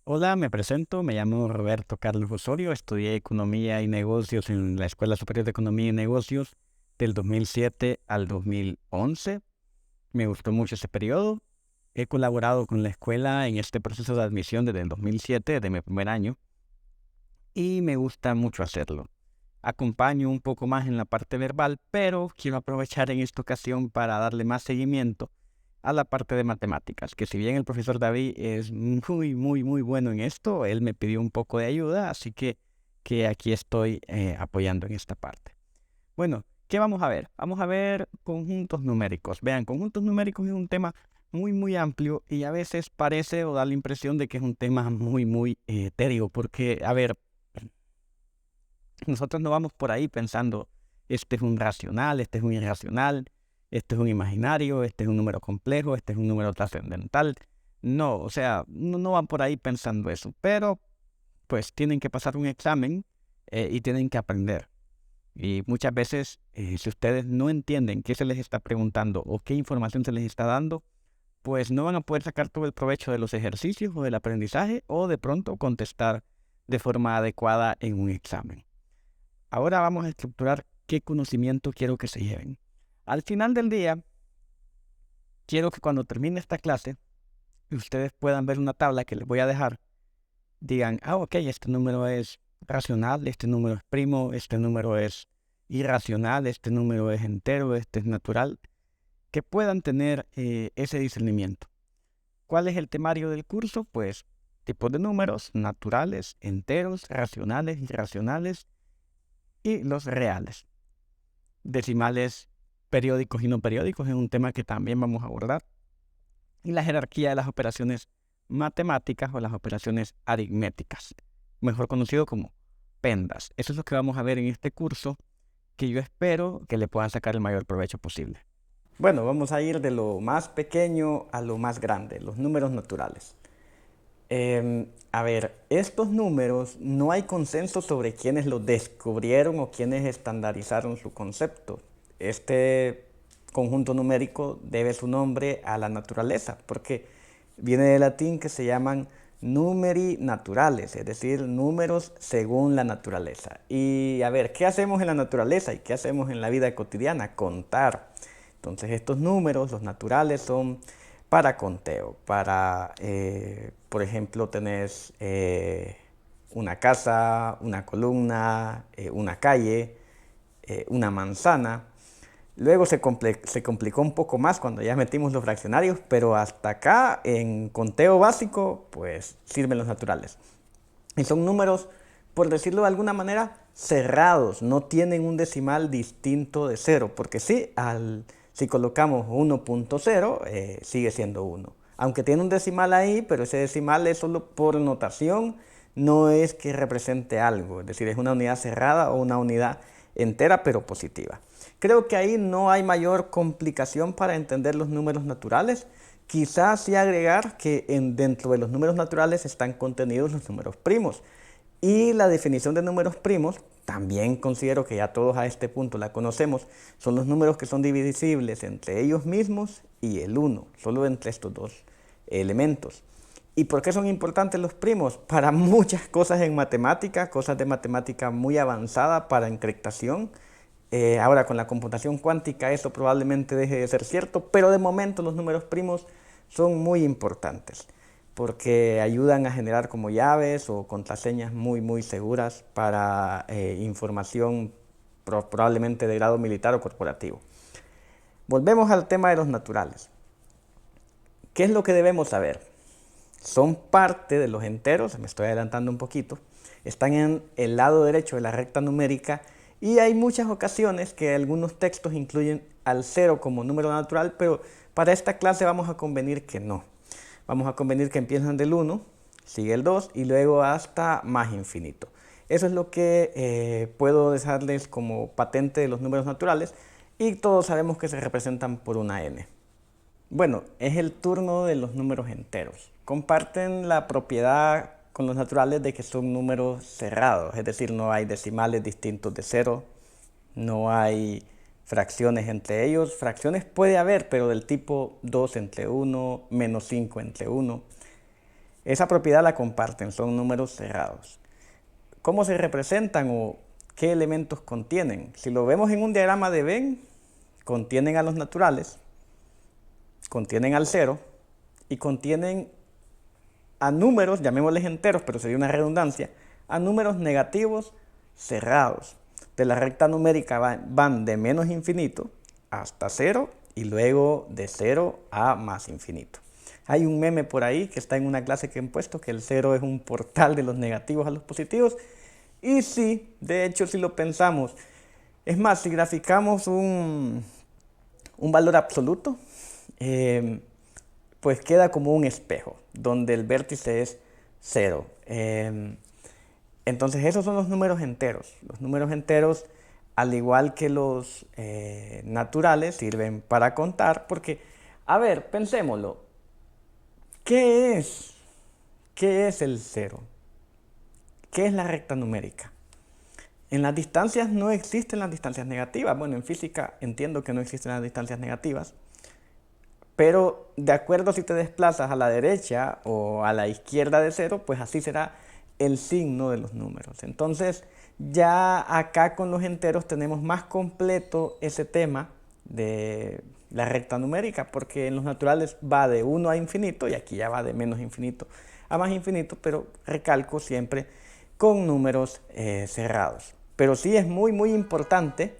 Hola, me presento, me llamo Roberto Carlos Osorio, estudié Economía y Negocios en la Escuela Superior de Economía y Negocios del 2007 al 2011. Me gustó mucho ese periodo. He colaborado con la escuela en este proceso de admisión desde el 2007, de mi primer año, y me gusta mucho hacerlo. Acompaño un poco más en la parte verbal, pero quiero aprovechar en esta ocasión para darle más seguimiento a la parte de matemáticas, que si bien el profesor David es muy bueno en esto, él me pidió un poco de ayuda, así que aquí estoy apoyando en esta parte. Bueno, ¿qué vamos a ver? Vamos a ver conjuntos numéricos. Vean, conjuntos numéricos es un tema muy amplio y a veces parece o da la impresión de que es un tema muy etéreo, porque, a ver, nosotros no vamos por ahí pensando, este es un racional, este es un irracional, este es un imaginario, este es un número complejo, este es un número trascendental. No, o sea, no van por ahí pensando eso, pero pues tienen que pasar un examen y tienen que aprender. Y muchas veces, si ustedes no entienden qué se les está preguntando o qué información se les está dando, pues no van a poder sacar todo el provecho de los ejercicios o del aprendizaje o de pronto contestar de forma adecuada en un examen. Ahora vamos a estructurar qué conocimiento quiero que se lleven. Al final del día, quiero que cuando termine esta clase, ustedes puedan ver una tabla que les voy a dejar. Digan, ok, este número es racional, este número es primo, este número es irracional, este número es entero, este es natural. Que puedan tener ese discernimiento. ¿Cuál es el temario del curso? Pues tipos de números, naturales, enteros, racionales, irracionales y los reales. Decimales periódicos y no periódicos es un tema que también vamos a abordar. Y la jerarquía de las operaciones matemáticas o las operaciones aritméticas, mejor conocido como pendas. Eso es lo que vamos a ver en este curso, que yo espero que le puedan sacar el mayor provecho posible. Bueno, vamos a ir de lo más pequeño a lo más grande, los números naturales. A ver, estos números no hay consenso sobre quiénes los descubrieron o quiénes estandarizaron su concepto. Este conjunto numérico debe su nombre a la naturaleza, porque viene del latín que se llaman numeri naturales, es decir, números según la naturaleza. Y a ver, ¿qué hacemos en la naturaleza y qué hacemos en la vida cotidiana? Contar. Entonces estos números, los naturales, son para conteo, para, por ejemplo, tenés una casa, una columna, una calle, una manzana. Luego se complicó un poco más cuando ya metimos los fraccionarios, pero hasta acá en conteo básico, pues sirven los naturales. Y son números, por decirlo de alguna manera, cerrados, no tienen un decimal distinto de cero, porque sí, si colocamos 1.0, sigue siendo 1. Aunque tiene un decimal ahí, pero ese decimal es solo por notación, no es que represente algo, es decir, es una unidad cerrada o una unidad entera pero positiva. Creo que ahí no hay mayor complicación para entender los números naturales. Quizás sí agregar que dentro de los números naturales están contenidos los números primos. Y la definición de números primos, también considero que ya todos a este punto la conocemos, son los números que son divisibles entre ellos mismos y el 1, solo entre estos dos elementos. ¿Y por qué son importantes los primos? Para muchas cosas en matemática, cosas de matemática muy avanzada para encriptación. Ahora con la computación cuántica eso probablemente deje de ser cierto, pero de momento los números primos son muy importantes porque ayudan a generar como llaves o contraseñas muy seguras para información probablemente de grado militar o corporativo. Volvemos al tema de los naturales. ¿Qué es lo que debemos saber? Son parte de los enteros, me estoy adelantando un poquito, están en el lado derecho de la recta numérica y hay muchas ocasiones que algunos textos incluyen al cero como número natural, pero para esta clase vamos a convenir que no. Vamos a convenir que empiezan del 1, sigue el 2 y luego hasta más infinito. Eso es lo que puedo dejarles como patente de los números naturales y todos sabemos que se representan por una n. Bueno, es el turno de los números enteros. Comparten la propiedad con los naturales de que son números cerrados, es decir, no hay decimales distintos de cero, no hay fracciones entre ellos. Fracciones puede haber, pero del tipo 2 entre 1, menos 5 entre 1. Esa propiedad la comparten, son números cerrados. ¿Cómo se representan o qué elementos contienen? Si lo vemos en un diagrama de Venn, contienen a los naturales, contienen al cero y contienen a números, llamémosles enteros, pero sería una redundancia, a números negativos cerrados. De la recta numérica van de menos infinito hasta cero y luego de cero a más infinito. Hay un meme por ahí que está en una clase que he puesto que el cero es un portal de los negativos a los positivos. Y sí, de hecho, si lo pensamos, es más, si graficamos un valor absoluto, pues queda como un espejo, donde el vértice es cero. Entonces esos son los números enteros. Los números enteros, al igual que los naturales, sirven para contar, porque, a ver, pensémoslo, ¿qué es? ¿Qué es el cero? ¿Qué es la recta numérica? En las distancias no existen las distancias negativas. Bueno, en física entiendo que no existen las distancias negativas, pero de acuerdo si te desplazas a la derecha o a la izquierda de cero, pues así será el signo de los números. Entonces, ya acá con los enteros tenemos más completo ese tema de la recta numérica, porque en los naturales va de 1 a infinito y aquí ya va de menos infinito a más infinito, pero recalco siempre con números cerrados. Pero sí es muy importante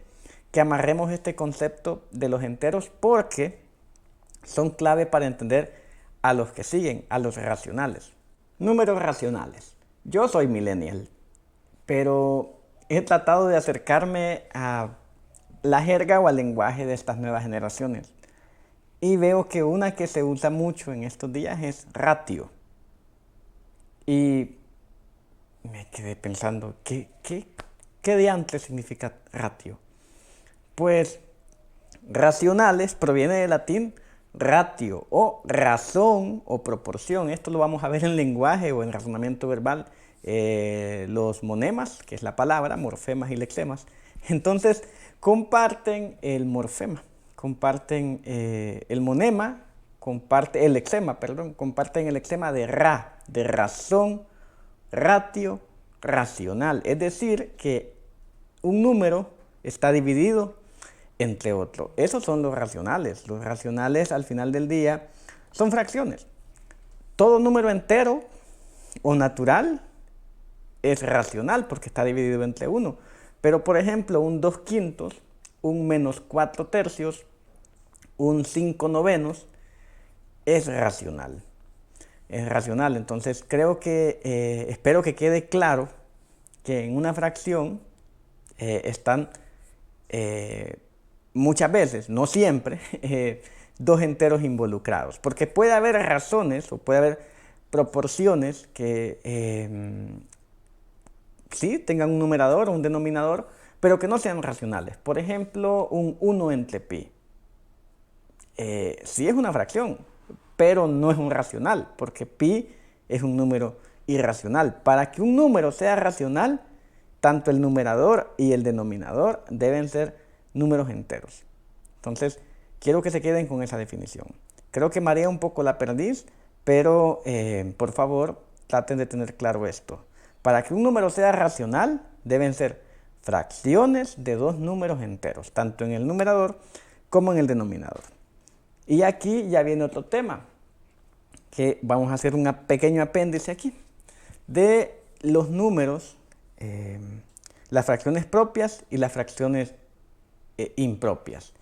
que amarremos este concepto de los enteros porque son clave para entender a los que siguen, a los racionales. Números racionales. Yo soy millennial, pero he tratado de acercarme a la jerga o al lenguaje de estas nuevas generaciones. Y veo que una que se usa mucho en estos días es ratio. Y me quedé pensando, ¿qué diantre significa ratio? Pues racionales proviene del latín ratio o razón o proporción. Esto lo vamos a ver en lenguaje o en razonamiento verbal. Los monemas, que es la palabra, morfemas y lexemas. Entonces comparten el morfema, comparten el monema, comparten el lexema de de razón, ratio, racional. Es decir, que un número está dividido entre otro. Esos son los racionales. Los racionales al final del día son fracciones. Todo número entero o natural es racional porque está dividido entre uno. Pero por ejemplo, un 2/5, un -4/3, un 5/9 es racional. Es racional. Entonces creo que, espero que quede claro que en una fracción están muchas veces, no siempre, dos enteros involucrados. Porque puede haber razones o puede haber proporciones que sí tengan un numerador o un denominador, pero que no sean racionales. Por ejemplo, un 1 entre pi. Sí es una fracción, pero no es un racional, porque pi es un número irracional. Para que un número sea racional, tanto el numerador y el denominador deben ser números enteros. Entonces, quiero que se queden con esa definición. Creo que marea un poco la perdiz, pero por favor, traten de tener claro esto. Para que un número sea racional, deben ser fracciones de dos números enteros, tanto en el numerador como en el denominador. Y aquí ya viene otro tema, que vamos a hacer un pequeño apéndice aquí, de los números, las fracciones propias y las fracciones impropias.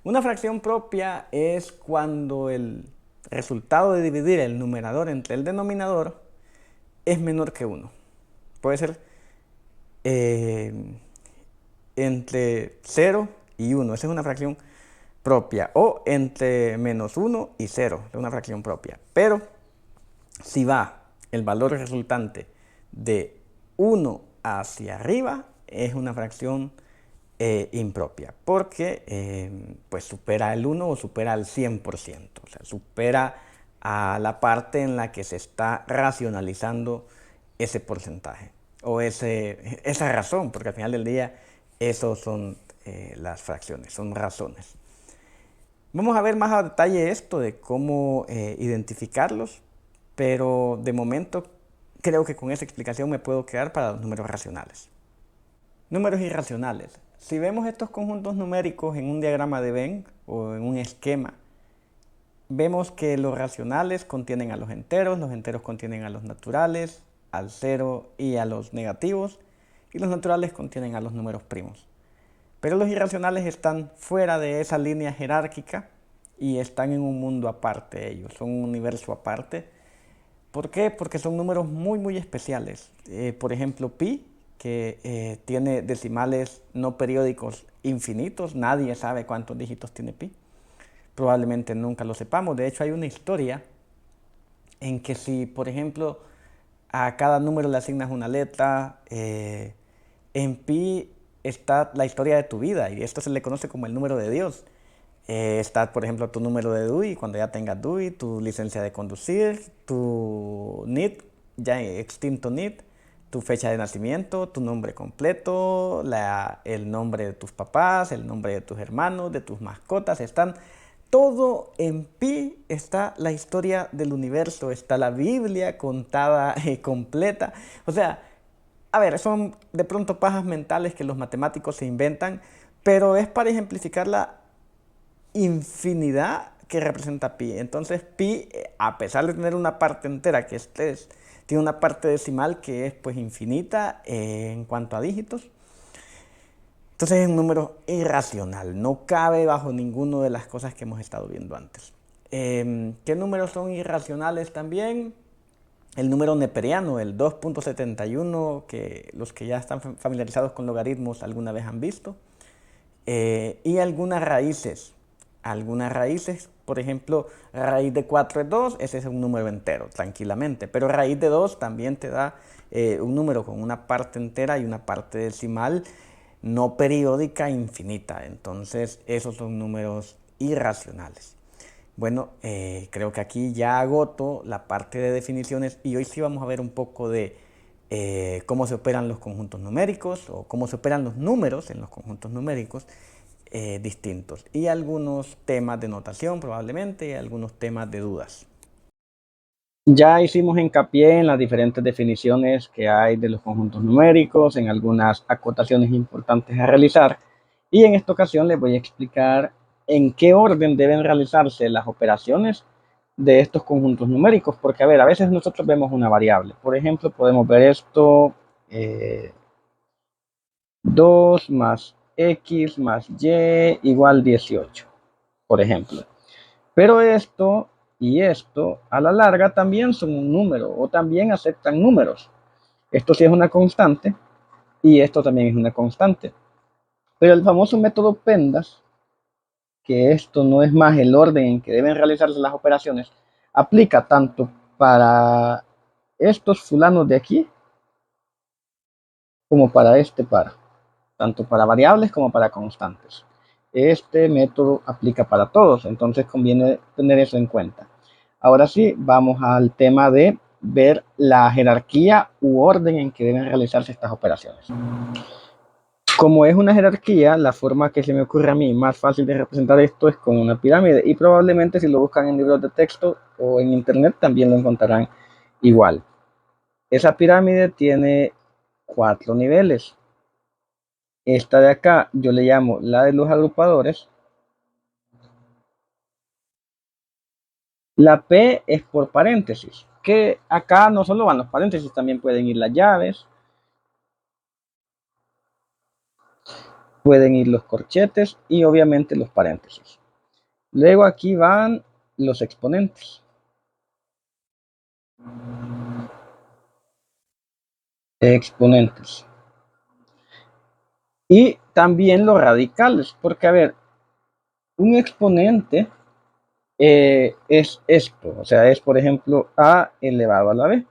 Una fracción propia es cuando el resultado de dividir el numerador entre el denominador es menor que 1. Puede ser entre 0 y 1, esa es una fracción propia, o entre -1 y 0, es una fracción propia. Pero si va el valor resultante de 1 hacia arriba, es una fracción impropia, porque pues supera el 1 o supera el 100%, o sea, supera a la parte en la que se está racionalizando ese porcentaje o esa razón, porque al final del día esos son las fracciones, son razones. Vamos a ver más a detalle esto de cómo identificarlos. pero de momento creo que con esa explicación me puedo quedar para los números racionales. Números irracionales. Si vemos estos conjuntos numéricos en un diagrama de Venn o en un esquema, vemos que los racionales contienen a los enteros contienen a los naturales, al cero y a los negativos, y los naturales contienen a los números primos. Pero los irracionales están fuera de esa línea jerárquica y están en un mundo aparte ellos, son un universo aparte. ¿Por qué? Porque son números muy especiales. Por ejemplo, pi, que tiene decimales no periódicos infinitos, nadie sabe cuántos dígitos tiene pi. Probablemente nunca lo sepamos. De hecho, hay una historia en que si, por ejemplo, a cada número le asignas una letra, en pi está la historia de tu vida y esto se le conoce como el número de Dios. Está, por ejemplo, tu número de DUI, cuando ya tengas DUI, tu licencia de conducir, tu NIT, ya extinto NIT, tu fecha de nacimiento, tu nombre completo, el nombre de tus papás, el nombre de tus hermanos, de tus mascotas, están todo en pi, está la historia del universo, está la Biblia contada completa. O sea, a ver, son de pronto pajas mentales que los matemáticos se inventan, pero es para ejemplificar la infinidad que representa pi. Entonces pi, a pesar de tener una parte entera que es 3, tiene una parte decimal que es pues infinita en cuanto a dígitos. Entonces es un número irracional, no cabe bajo ninguna de las cosas que hemos estado viendo antes. ¿Qué números son irracionales también? El número neperiano, el 2.71, que los que ya están familiarizados con logaritmos alguna vez han visto. Y algunas raíces. Algunas raíces, por ejemplo, raíz de 4 es 2, ese es un número entero, tranquilamente. Pero raíz de 2 también te da un número con una parte entera y una parte decimal no periódica infinita. Entonces, esos son números irracionales. Bueno, creo que aquí ya agoto la parte de definiciones y hoy sí vamos a ver un poco de cómo se operan los conjuntos numéricos o cómo se operan los números en los conjuntos numéricos distintos y algunos temas de notación probablemente y algunos temas de dudas. Ya hicimos hincapié en las diferentes definiciones que hay de los conjuntos numéricos, en algunas acotaciones importantes a realizar y en esta ocasión les voy a explicar en qué orden deben realizarse las operaciones de estos conjuntos numéricos, porque a ver, a veces nosotros vemos una variable, por ejemplo, podemos ver esto, 2 más x más y igual 18, por ejemplo. Pero esto y esto a la larga también son un número o también aceptan números. Esto sí es una constante y esto también es una constante. Pero el famoso método PEMDAS, que esto no es más el orden en que deben realizarse las operaciones, aplica tanto para estos fulanos de aquí como para este par, tanto para variables como para constantes. Este método aplica para todos, entonces conviene tener eso en cuenta. Ahora sí, vamos al tema de ver la jerarquía u orden en que deben realizarse estas operaciones. Como es una jerarquía, la forma que se me ocurre a mí más fácil de representar esto es con una pirámide y probablemente si lo buscan en libros de texto o en internet también lo encontrarán igual. Esa pirámide tiene 4 niveles. Esta de acá yo le llamo la de los agrupadores. La P es por paréntesis, que acá no solo van los paréntesis, también pueden ir las llaves, pueden ir los corchetes y obviamente los paréntesis. Luego aquí van los exponentes. Exponentes. Y también los radicales, porque a ver, un exponente es esto, o sea, es por ejemplo a elevado a la b.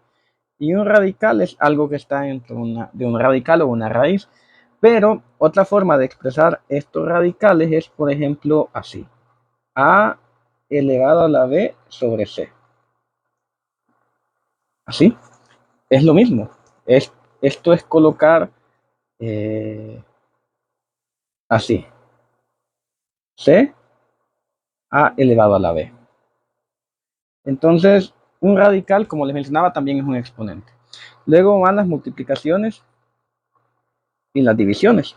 Y un radical es algo que está dentro de un radical o una raíz. Pero otra forma de expresar estos radicales es, por ejemplo, así. A elevado a la b sobre c. Así. Es lo mismo. Esto es colocar así. C a elevado a la b. Entonces, Un radical, como les mencionaba, también es un exponente. Luego van las multiplicaciones y las divisiones.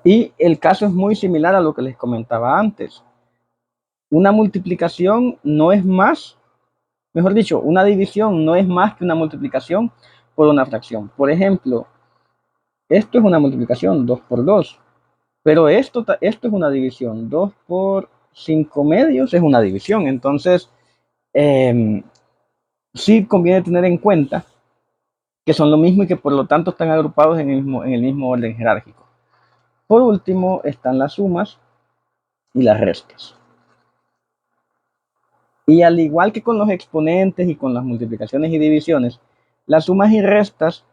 Y el caso es muy similar a lo que les comentaba antes. Una multiplicación no es más, mejor dicho, una división no es más que una multiplicación por una fracción. Por ejemplo, esto es una multiplicación, 2 por 2, pero esto es una división, 2 por 5 medios es una división. Entonces, eh, sí conviene tener en cuenta que son lo mismo y que por lo tanto están agrupados en el mismo orden jerárquico. Por último, están las sumas y las restas. Y al igual que con los exponentes y con las multiplicaciones y divisiones, las sumas y restas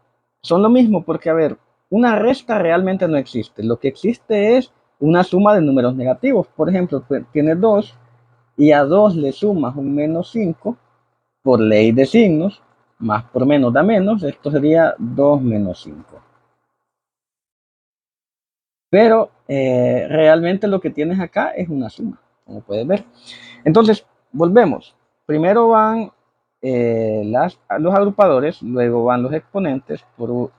son lo mismo porque, a ver, una resta realmente no existe. Lo que existe es una suma de números negativos. Por ejemplo, tienes 2 y a 2 le sumas un menos 5 por ley de signos, más por menos da menos, esto sería 2 menos 5. Pero realmente lo que tienes acá es una suma, como puedes ver. Entonces, volvemos. Primero van los agrupadores, luego van los exponentes,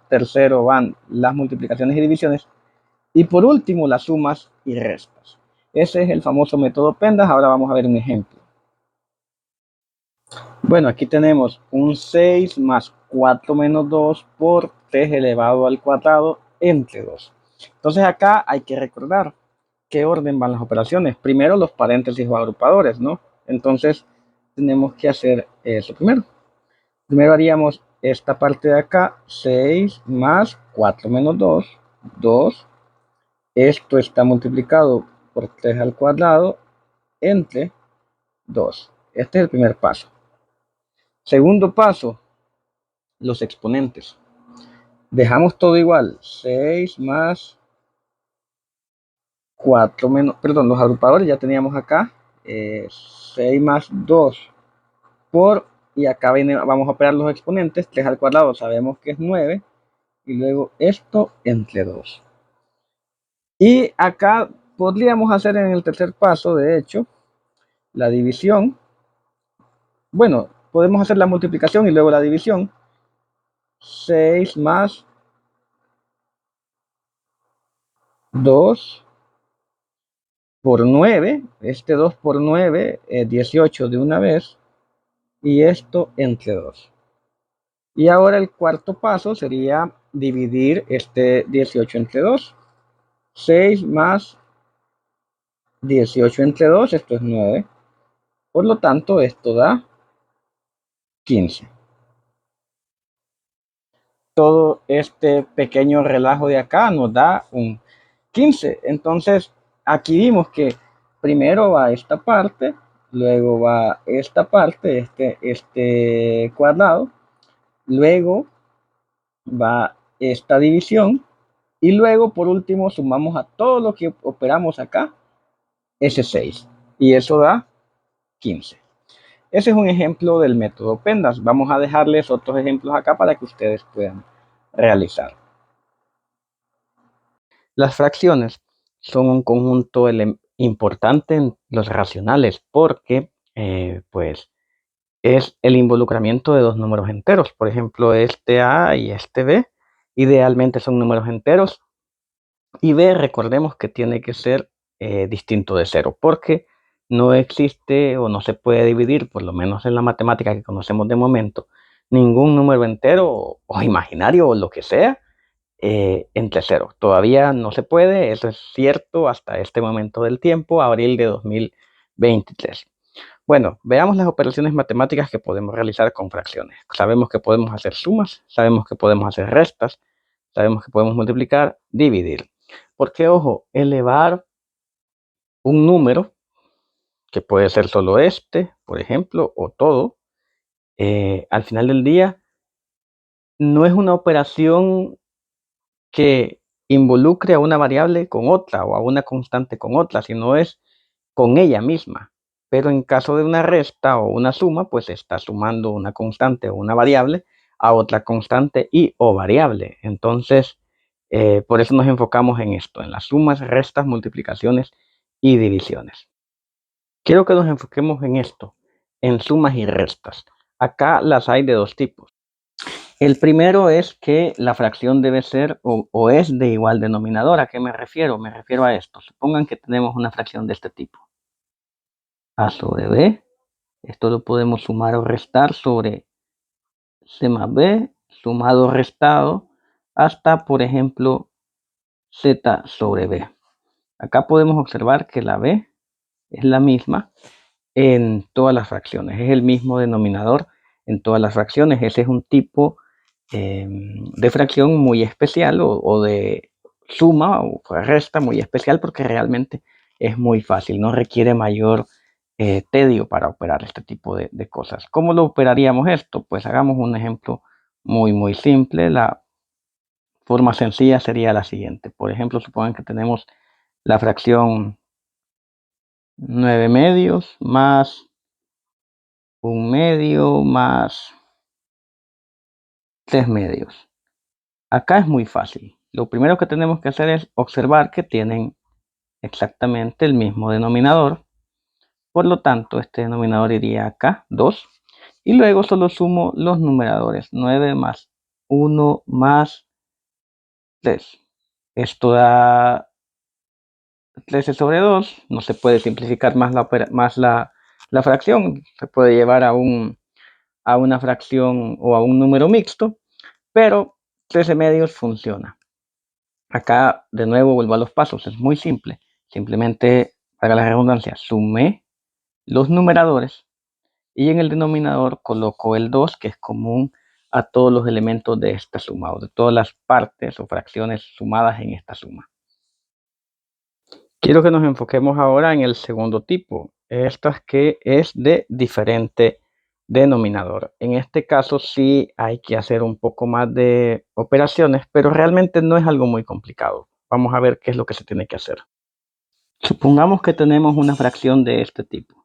tercero van las multiplicaciones y divisiones, y por último las sumas y restas. Ese es el famoso método PEMDAS. Ahora vamos a ver un ejemplo. Bueno, aquí tenemos un 6 más 4 menos 2 por 3 elevado al cuadrado entre 2. Entonces acá hay que recordar qué orden van las operaciones. Primero los paréntesis o agrupadores, ¿no? Entonces tenemos que hacer eso primero. Primero haríamos esta parte de acá, 6 más 4 menos 2, 2. Esto está multiplicado por 3 al cuadrado entre 2. Este es el primer paso. Segundo paso, los exponentes. Dejamos todo igual, 6 más 4 menos, perdón, los agrupadores ya teníamos acá, 6 más 2 por, y acá vamos a operar los exponentes, 3 al cuadrado sabemos que es 9, y luego esto entre 2. Y acá podríamos hacer en el tercer paso, de hecho, la división. Bueno, podemos hacer la multiplicación y luego la división. 6 más 2 por 9, este 2 por 9 es 18 de una vez, y esto entre 2. Y ahora el cuarto paso sería dividir este 18 entre 2. 6 más 18 entre 2, esto es 9. Por lo tanto, esto da 15. Todo este pequeño relajo de acá nos da un 15. Entonces, aquí vimos que primero va esta parte, luego va esta parte, este cuadrado, luego va esta división, y luego por último sumamos a todo lo que operamos acá, ese 6, y eso da 15. Ese es un ejemplo del método PEMDAS. Vamos a dejarles otros ejemplos acá para que ustedes puedan realizar. Las fracciones son un conjunto importante en los racionales porque pues es el involucramiento de dos números enteros. Por ejemplo, este A y este B idealmente son números enteros, y B, recordemos que tiene que ser distinto de cero, porque no existe o no se puede dividir, por lo menos en la matemática que conocemos de momento, ningún número entero o imaginario o lo que sea entre cero. Todavía no se puede, eso es cierto hasta este momento del tiempo, abril de 2023. Bueno, veamos las operaciones matemáticas que podemos realizar con fracciones. Sabemos que podemos hacer sumas, sabemos que podemos hacer restas, sabemos que podemos multiplicar, dividir. Porque, ojo, elevar un número, que puede ser solo este, por ejemplo, o todo, al final del día, no es una operación que involucre a una variable con otra o a una constante con otra, sino es con ella misma. Pero en caso de una resta o una suma, pues está sumando una constante o una variable a otra constante y o variable. Entonces, Por eso nos enfocamos en esto, en las sumas, restas, multiplicaciones y divisiones. Quiero que nos enfoquemos en esto, en sumas y restas. Acá las hay de dos tipos. El primero es que la fracción debe ser o es de igual denominador. ¿A qué me refiero? Me refiero a esto. Supongan que tenemos una fracción de este tipo. A sobre B. Esto lo podemos sumar o restar sobre C más B, sumado o restado, hasta, por ejemplo, Z sobre B. Acá podemos observar que la B es la misma en todas las fracciones. Es el mismo denominador en todas las fracciones. Ese es un tipo de fracción muy especial o de suma o resta muy especial porque realmente es muy fácil, no requiere mayor tedio para operar este tipo de cosas. ¿Cómo lo operaríamos esto? Pues hagamos un ejemplo muy simple. La forma sencilla sería la siguiente. Por ejemplo, supongan que tenemos la fracción 9 medios más 1 medio más 3 medios. Acá es muy fácil. Lo primero que tenemos que hacer es observar que tienen exactamente el mismo denominador. Por lo tanto, este denominador iría acá, 2. Y luego solo sumo los numeradores, 9 más 1 más 3. Esto da 13 sobre 2. No se puede simplificar más la fracción. Se puede llevar a una fracción o a un número mixto, pero 13 medios funciona. Acá de nuevo vuelvo a los pasos, es muy simple. Simplemente, para la redundancia, sumé los numeradores y en el denominador coloco el 2, que es común a todos los elementos de esta suma o de todas las partes o fracciones sumadas en esta suma. Quiero que nos enfoquemos ahora en el segundo tipo, estas que es de diferente denominador. En este caso sí hay que hacer un poco más de operaciones, pero realmente no es algo muy complicado. Vamos a ver qué es lo que se tiene que hacer. Supongamos que tenemos una fracción de este tipo.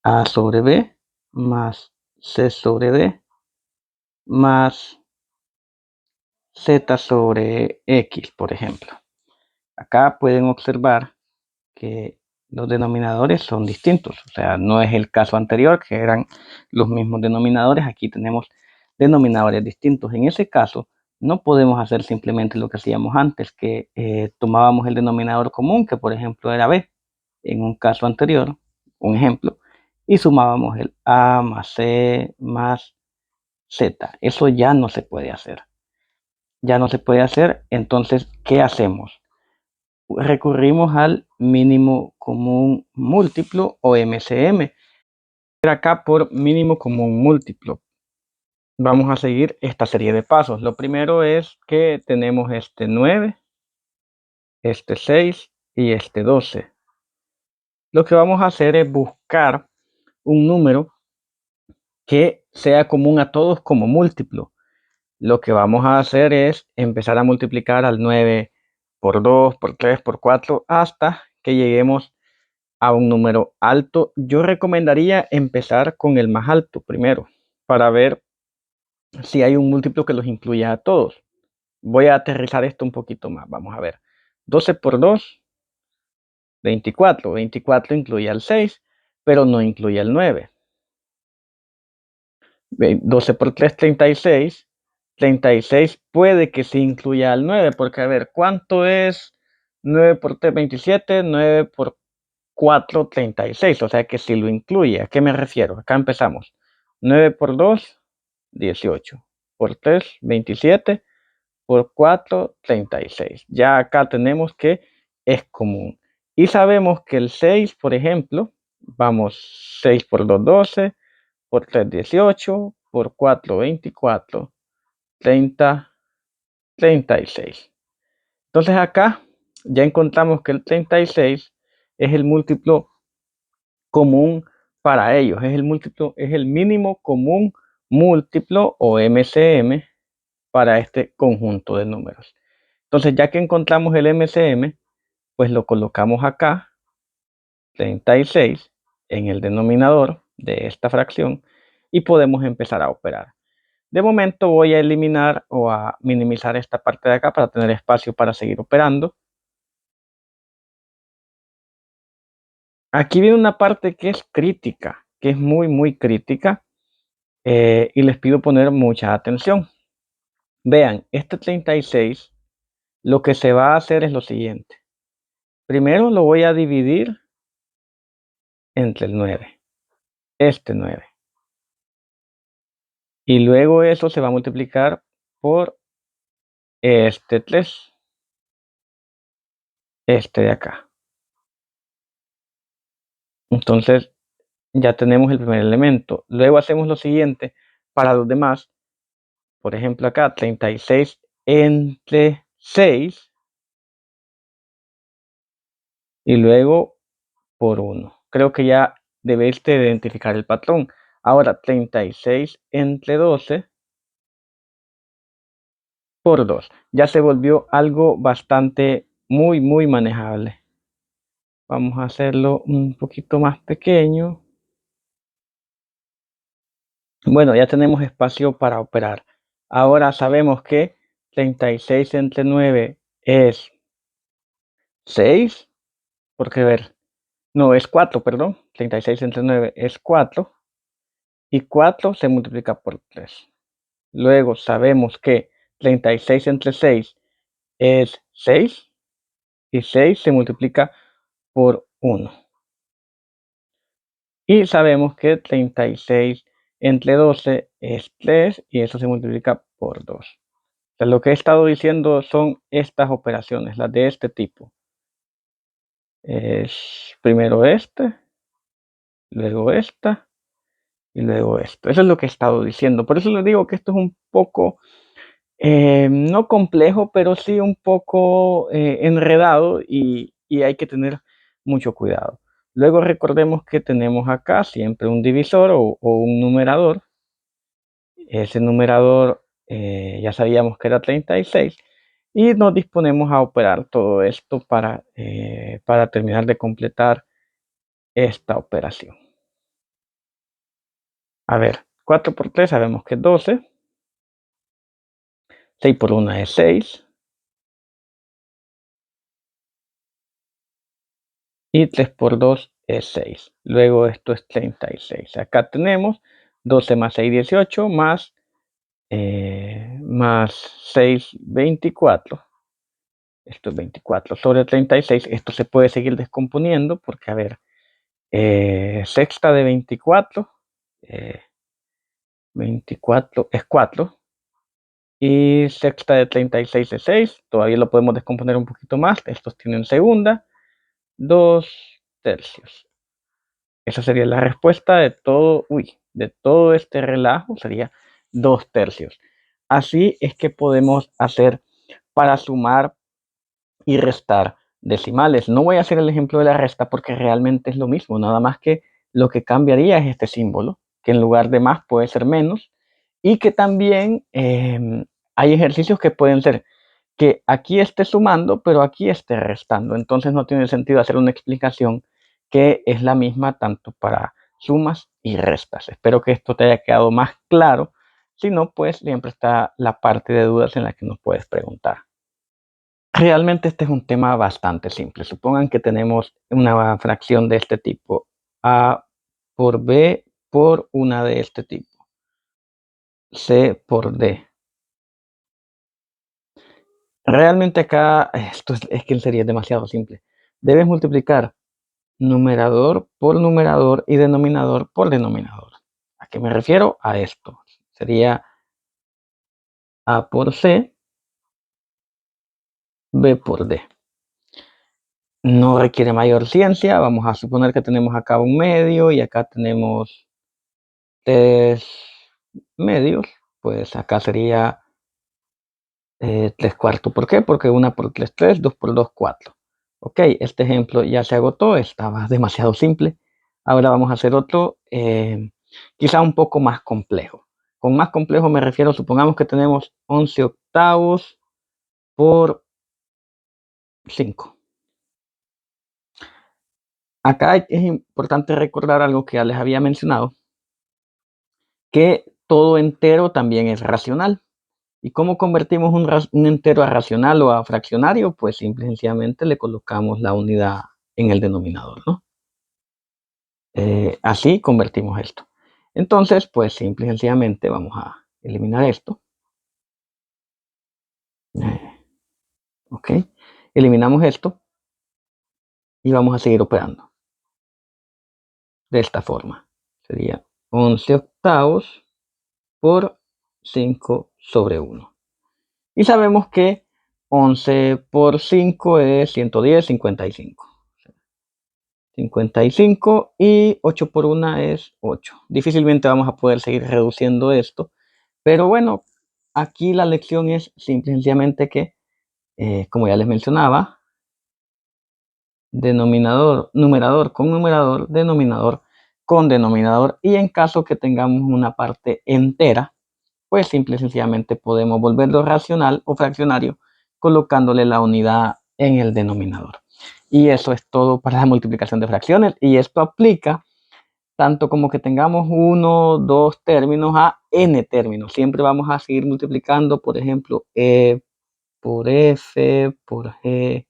A sobre B más C sobre D más Z sobre X, por ejemplo. Acá pueden observar que los denominadores son distintos. O sea, no es el caso anterior, que eran los mismos denominadores. Aquí tenemos denominadores distintos. En ese caso, no podemos hacer simplemente lo que hacíamos antes, que tomábamos el denominador común, que por ejemplo era B, en un caso anterior, un ejemplo, y sumábamos el A más C más Z. Eso ya no se puede hacer. Ya no se puede hacer. Entonces, ¿qué hacemos? Recurrimos al mínimo común múltiplo o MCM. Acá por mínimo común múltiplo vamos a seguir esta serie de pasos. Lo primero es que tenemos este 9, este 6 y este 12. Lo que vamos a hacer es buscar un número que sea común a todos como múltiplo. Lo que vamos a hacer es empezar a multiplicar al 9 por 2, por 3, por 4, hasta que lleguemos a un número alto. Yo recomendaría empezar con el más alto primero para ver si hay un múltiplo que los incluya a todos. Voy a aterrizar esto un poquito más. Vamos a ver. 12 por 2, 24. 24 incluye al 6, pero no incluye al 9. 12 por 3, 36. 36 puede que sí incluya al 9, porque a ver, ¿cuánto es 9 por 3, 27? 9 por 4, 36, o sea que sí lo incluye. ¿A qué me refiero? Acá empezamos. 9 por 2, 18. Por 3, 27. Por 4, 36. Ya acá tenemos que es común. Y sabemos que el 6, por ejemplo, vamos 6 por 2, 12. Por 3, 18. Por 4, 24. 30, 36. Entonces acá ya encontramos que el 36 es el múltiplo común para ellos, es el mínimo común múltiplo o MCM para este conjunto de números. Entonces, ya que encontramos el MCM, pues lo colocamos acá, 36, en el denominador de esta fracción y podemos empezar a operar. De momento voy a eliminar o a minimizar esta parte de acá para tener espacio para seguir operando. Aquí viene una parte que es crítica, que es muy, muy crítica, y les pido poner mucha atención. Vean, este 36, lo que se va a hacer es lo siguiente. Primero lo voy a dividir entre el 9, este 9. Y luego eso se va a multiplicar por este 3, este de acá. Entonces ya tenemos el primer elemento. Luego hacemos lo siguiente para los demás. Por ejemplo acá 36 entre 6 y luego por 1. Creo que ya debéis de identificar el patrón. Ahora 36 entre 12 por 2. Ya se volvió algo bastante muy, muy manejable. Vamos a hacerlo un poquito más pequeño. Bueno, ya tenemos espacio para operar. Ahora sabemos que 36 entre 9 es 6, porque ver, no, es 4, perdón. 36 entre 9 es 4 y 4 se multiplica por 3. Luego sabemos que 36 entre 6 es 6 y 6 se multiplica por 1. Y sabemos que 36 entre 12 es 3 y eso se multiplica por 2. O sea, lo que he estado diciendo son estas operaciones, las de este tipo. Es primero este, luego esta y luego esto. Eso es lo que he estado diciendo. Por eso les digo que esto es un poco, no complejo, pero sí un poco enredado y hay que tener mucho cuidado. Luego recordemos que tenemos acá siempre un divisor o un numerador. Ese numerador ya sabíamos que era 36 y nos disponemos a operar todo esto para terminar de completar esta operación. A ver, 4 por 3 sabemos que es 12, 6 por 1 es 6 y 3 por 2 es 6. Luego esto es 36. Acá tenemos 12 más 6, 18, más 6, 24. Esto es 24 sobre 36. Esto se puede seguir descomponiendo porque, a ver, sexta de 24, 24 es 4 y sexta de 36 es 6. Todavía lo podemos descomponer un poquito más. Estos tienen segunda, 2 tercios. Esa sería la respuesta de todo este relajo, sería 2 tercios. Así es que podemos hacer para sumar y restar decimales. No voy a hacer el ejemplo de la resta porque realmente es lo mismo, nada más que lo que cambiaría es este símbolo, que en lugar de más puede ser menos, y que también hay ejercicios que pueden ser que aquí esté sumando, pero aquí esté restando. Entonces no tiene sentido hacer una explicación que es la misma tanto para sumas y restas. Espero que esto te haya quedado más claro. Si no, pues siempre está la parte de dudas en la que nos puedes preguntar. Realmente este es un tema bastante simple. Supongan que tenemos una fracción de este tipo, a por b por una de este tipo, c por d. Realmente acá esto es que sería demasiado simple. Debes multiplicar numerador por numerador y denominador por denominador. ¿A qué me refiero? A esto. Sería a por c, b por d. No requiere mayor ciencia. Vamos a suponer que tenemos acá un medio y acá tenemos 3 medios. Pues acá sería 3 cuartos. ¿Por qué? Porque 1 por 3, 3, 2 por 2, 4. Ok, este ejemplo ya se agotó, estaba demasiado simple. Ahora vamos a hacer otro, quizá un poco más complejo. Con más complejo me refiero, supongamos que tenemos 11 octavos por 5. Acá es importante recordar algo que ya les había mencionado, que todo entero también es racional. ¿Y cómo convertimos un entero a racional o a fraccionario? Pues simple y sencillamente le colocamos la unidad en el denominador, ¿no? Así convertimos esto. Entonces, pues simple y sencillamente vamos a eliminar esto. Ok. Eliminamos esto y vamos a seguir operando de esta forma. Sería 11 octavos por 5 sobre 1. Y sabemos que 11 por 5 es 110, 55. 55 y 8 por 1 es 8. Difícilmente vamos a poder seguir reduciendo esto, pero bueno, aquí la lección es simple y sencillamente que, como ya les mencionaba, numerador con numerador, denominador con denominador, y en caso que tengamos una parte entera, pues simple y sencillamente podemos volverlo racional o fraccionario colocándole la unidad en el denominador. Y eso es todo para la multiplicación de fracciones, y esto aplica tanto como que tengamos uno, dos términos a n términos. Siempre vamos a seguir multiplicando, por ejemplo, e por f, por g,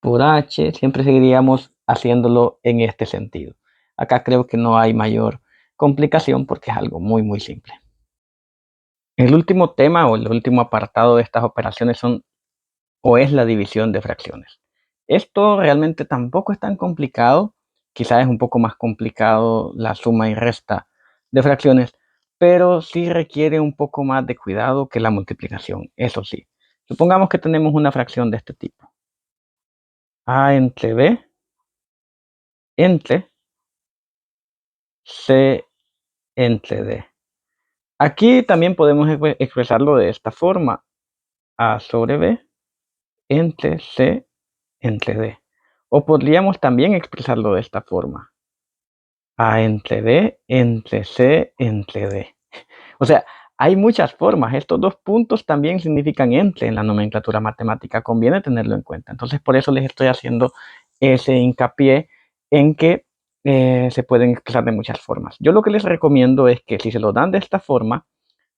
por h, siempre seguiríamos haciéndolo en este sentido. Acá creo que no hay mayor complicación porque es algo muy, muy simple. El último tema o el último apartado de estas operaciones son o es la división de fracciones. Esto realmente tampoco es tan complicado, quizás es un poco más complicado la suma y resta de fracciones, pero sí requiere un poco más de cuidado que la multiplicación, eso sí. Supongamos que tenemos una fracción de este tipo. A entre B entre C entre D. Aquí también podemos expresarlo de esta forma. A sobre B entre C entre D. O podríamos también expresarlo de esta forma. A entre B entre C entre D. O sea, hay muchas formas. Estos dos puntos también significan entre en la nomenclatura matemática. Conviene tenerlo en cuenta. Entonces, por eso les estoy haciendo ese hincapié en que se pueden expresar de muchas formas. Yo lo que les recomiendo es que si se lo dan de esta forma,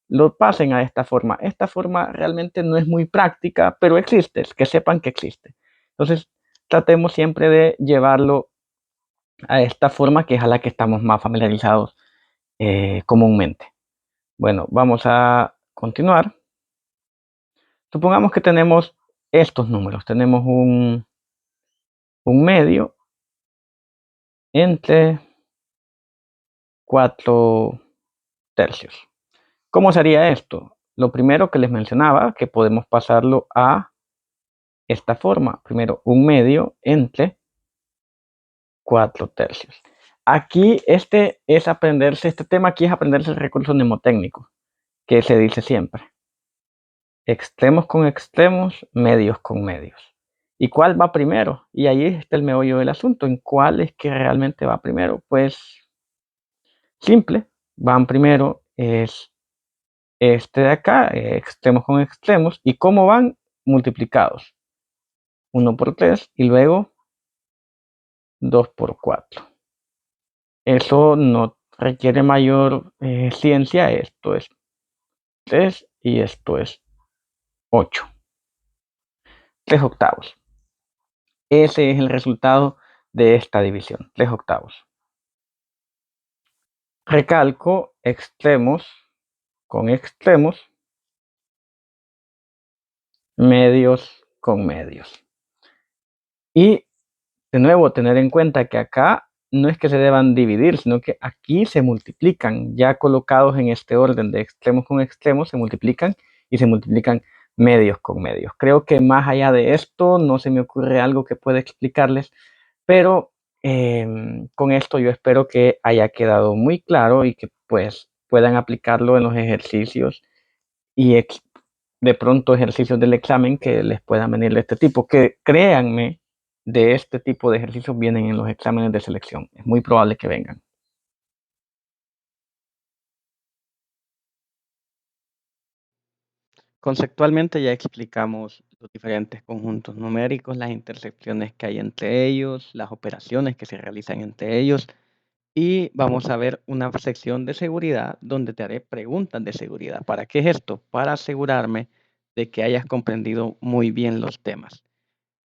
lo pasen a esta forma. Esta forma realmente no es muy práctica, pero existe, que sepan que existe. Entonces, tratemos siempre de llevarlo a esta forma que es a la que estamos más familiarizados comúnmente. Bueno, vamos a continuar. Supongamos que tenemos estos números. Tenemos un medio entre 4 tercios. ¿Cómo sería esto? Lo primero que les mencionaba, que podemos pasarlo a esta forma. Primero, un medio entre 4 tercios. Aquí este tema aquí es aprenderse el recurso mnemotécnico, que se dice siempre. Extremos con extremos, medios con medios. ¿Y cuál va primero? Y ahí está el meollo del asunto. ¿En cuál es que realmente va primero? Pues simple, van primero es este de acá, extremos con extremos. ¿Y cómo van? Multiplicados. 1 por 3 y luego 2 por 4. Eso no requiere mayor ciencia. Esto es 3 y esto es 8. 3 octavos. Ese es el resultado de esta división, 3 octavos. Recalco extremos con extremos, medios con medios. Y de nuevo, tener en cuenta que acá no es que se deban dividir, sino que aquí se multiplican, ya colocados en este orden de extremos con extremos, se multiplican y se multiplican medios con medios. Creo que más allá de esto no se me ocurre algo que pueda explicarles, pero con esto yo espero que haya quedado muy claro y que pues puedan aplicarlo en los ejercicios y de pronto ejercicios del examen que les puedan venir de este tipo, que créanme, de este tipo de ejercicios vienen en los exámenes de selección. Es muy probable que vengan. Conceptualmente ya explicamos los diferentes conjuntos numéricos, las intersecciones que hay entre ellos, las operaciones que se realizan entre ellos Y vamos a ver una sección de seguridad donde te haré preguntas de seguridad. ¿Para qué es esto? Para asegurarme de que hayas comprendido muy bien los temas.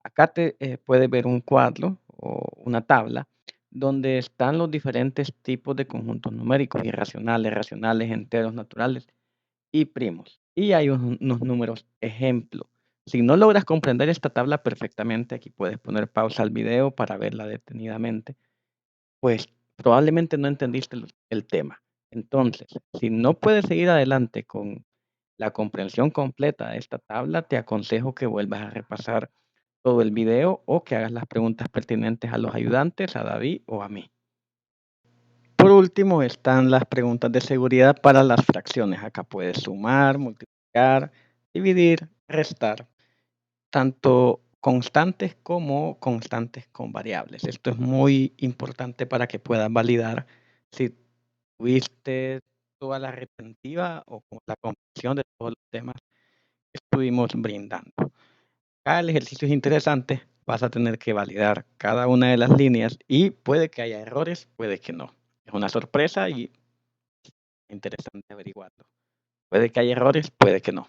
Acá te puedes ver un cuadro o una tabla donde están los diferentes tipos de conjuntos numéricos, irracionales, racionales, enteros, naturales y primos. Y hay unos números ejemplo. Si no logras comprender esta tabla perfectamente, aquí puedes poner pausa al video para verla detenidamente, pues probablemente no entendiste el tema. Entonces, si no puedes seguir adelante con la comprensión completa de esta tabla, te aconsejo que vuelvas a repasar todo el video o que hagas las preguntas pertinentes a los ayudantes, a David o a mí. Por último, están las preguntas de seguridad para las fracciones. Acá puedes sumar, multiplicar, dividir, restar, tanto constantes como constantes con variables. Esto es muy importante para que puedas validar si tuviste toda la retentiva o con la comprensión de todos los temas que estuvimos brindando. Acá el ejercicio es interesante, vas a tener que validar cada una de las líneas y puede que haya errores, puede que no. Es una sorpresa y interesante averiguarlo. Puede que haya errores, puede que no.